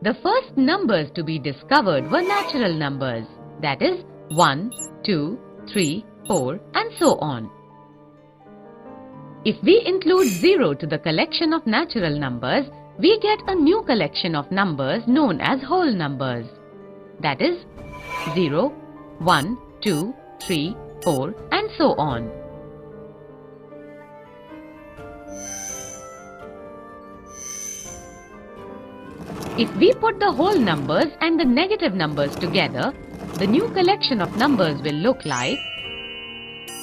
The first numbers to be discovered were natural numbers, that is 1, 2, 3, 4 and so on. If we include 0 to the collection of natural numbers, we get a new collection of numbers known as whole numbers, that is 0, 1, 2, 3, 4 and so on. If we put the whole numbers and the negative numbers together, the new collection of numbers will look like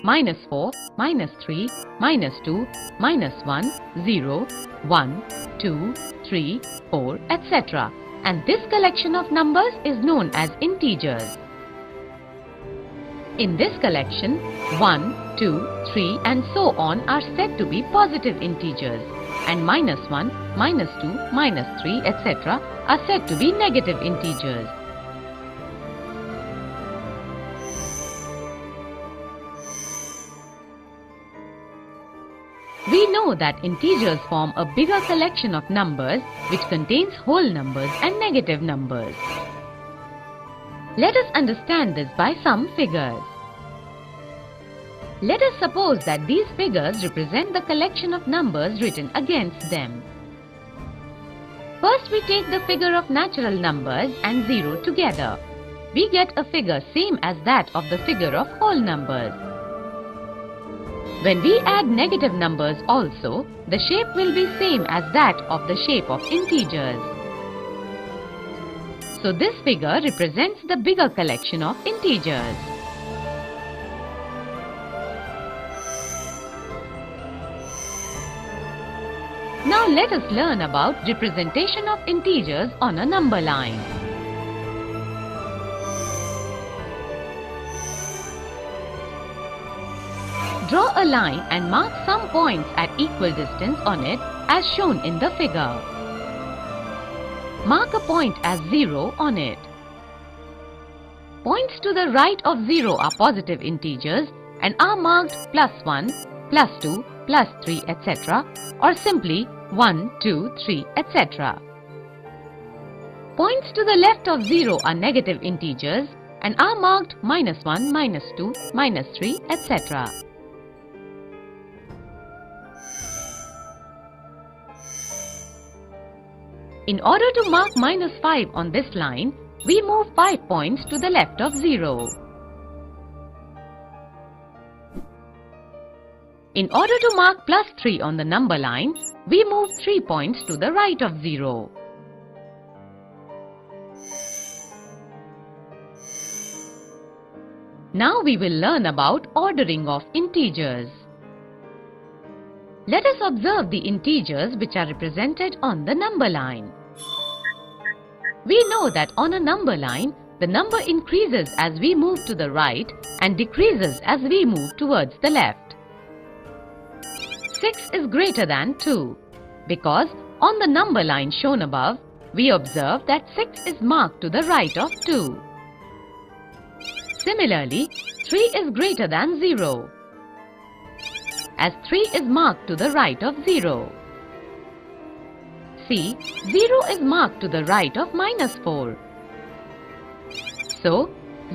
-4, -3, -2, -1, 0, 1, 2, 3, 4, etc. And this collection of numbers is known as integers. In this collection, 1, 2, 3 and so on are said to be positive integers, and -1, -2, -3, etc. are said to be negative integers. We know that integers form a bigger collection of numbers which contains whole numbers and negative numbers. Let us understand this by some figures. Let us suppose that these figures represent the collection of numbers written against them. First we take the figure of natural numbers and 0 together. We get a figure same as that of the figure of whole numbers. When we add negative numbers also, the shape will be same as that of the shape of integers. So this figure represents the bigger collection of integers. Now let us learn about representation of integers on a number line. Draw a line and mark some points at equal distance on it as shown in the figure. Mark a point as 0 on it. Points to the right of 0 are positive integers and are marked +1, +2, +3, etc. or simply 1, 2, 3, etc. Points to the left of 0 are negative integers and are marked -1, -2, -3, etc. In order to mark -5 on this line, we move 5 points to the left of 0. In order to mark +3 on the number line, we move 3 points to the right of 0. Now we will learn about ordering of integers. Let us observe the integers which are represented on the number line. We know that on a number line, the number increases as we move to the right and decreases as we move towards the left. 6 is greater than 2 because on the number line shown above, we observe that 6 is marked to the right of 2. Similarly, 3 is greater than 0 as 3 is marked to the right of 0. See, 0 is marked to the right of -4. So,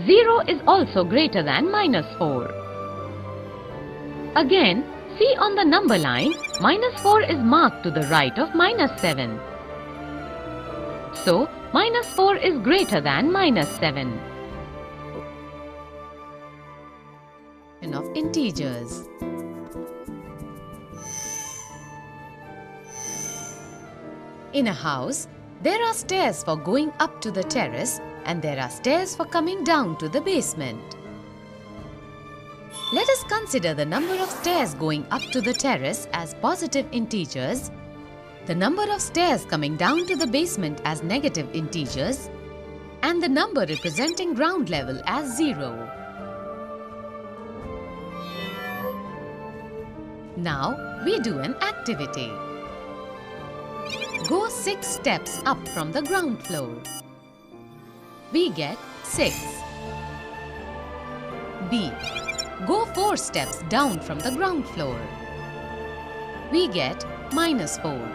0 is also greater than -4. Again, see on the number line, -4 is marked to the right of -7. So, -4 is greater than -7. Of integers. In a house, there are stairs for going up to the terrace and there are stairs for coming down to the basement. Let us consider the number of stairs going up to the terrace as positive integers, the number of stairs coming down to the basement as negative integers, and the number representing ground level as 0. Now we do an activity. Go 6 steps up from the ground floor. We get 6. B. Go 4 steps down from the ground floor. We get -4.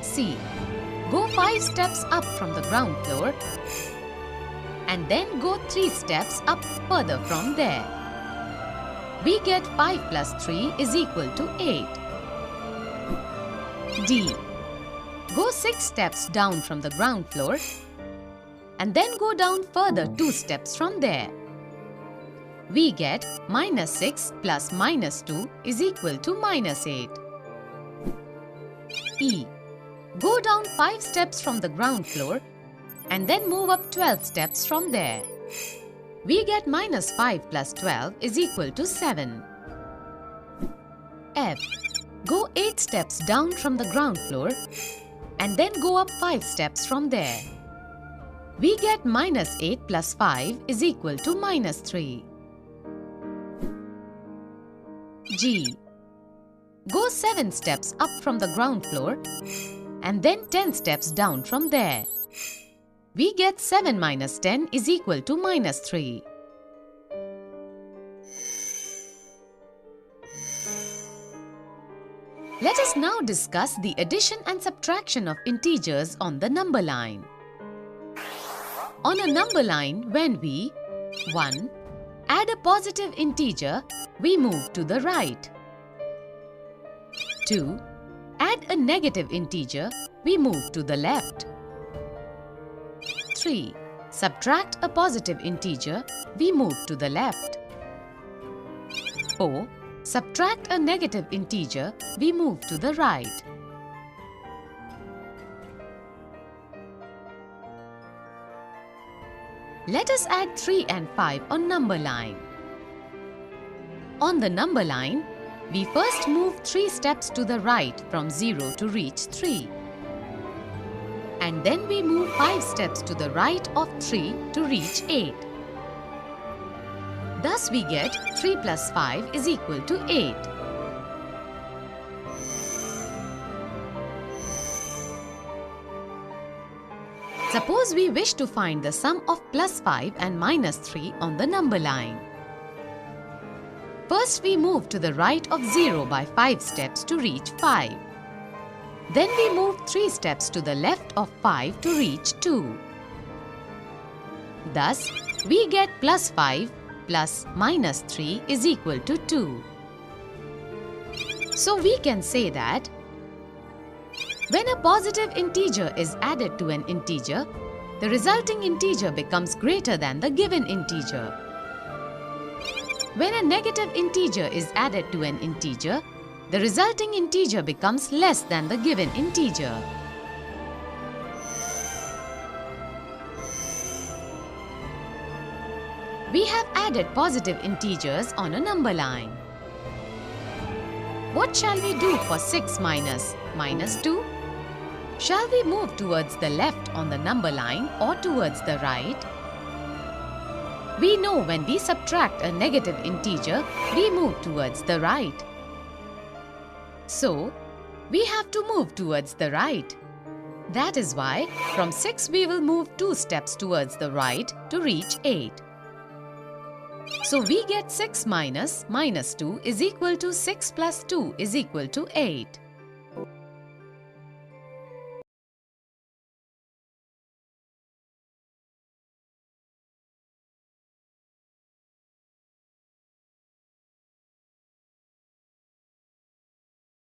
C. Go 5 steps up from the ground floor and then go 3 steps up further from there. We get 5 plus 3 is equal to 8. D. Go 6 steps down from the ground floor and then go down further 2 steps from there. We get minus 6 plus minus 2 is equal to minus 8. E. Go down 5 steps from the ground floor and then move up 12 steps from there. We get minus 5 plus 12 is equal to 7. F. Go 8 steps down from the ground floor and then go up 5 steps from there. We get minus 8 plus 5 is equal to minus 3. G. Go 7 steps up from the ground floor and then 10 steps down from there. We get 7 minus 10 is equal to minus 3. Let us now discuss the addition and subtraction of integers on the number line. On a number line, when we 1. Add a positive integer, we move to the right. 2. Add a negative integer, we move to the left. 3. Subtract a positive integer, we move to the left. 4. Subtract a negative integer, we move to the right. Let us add 3 and 5 on number line. On the number line, we first move 3 steps to the right from 0 to reach 3. And then we move 5 steps to the right of 3 to reach 8. Thus we get 3 plus 5 is equal to 8. Suppose we wish to find the sum of plus 5 and minus 3 on the number line. First we move to the right of 0 by 5 steps to reach 5. Then we move 3 steps to the left of 5 to reach 2. Thus, we get plus 5 plus minus 3 is equal to 2. So we can say that when a positive integer is added to an integer, the resulting integer becomes greater than the given integer. When a negative integer is added to an integer, the resulting integer becomes less than the given integer. We have added positive integers on a number line. What shall we do for 6 minus minus 2? Shall we move towards the left on the number line or towards the right? We know when we subtract a negative integer, we move towards the right. So, we have to move towards the right. That is why from 6 we will move 2 steps towards the right to reach 8. So we get 6 minus minus 2 is equal to 6 plus 2 is equal to 8.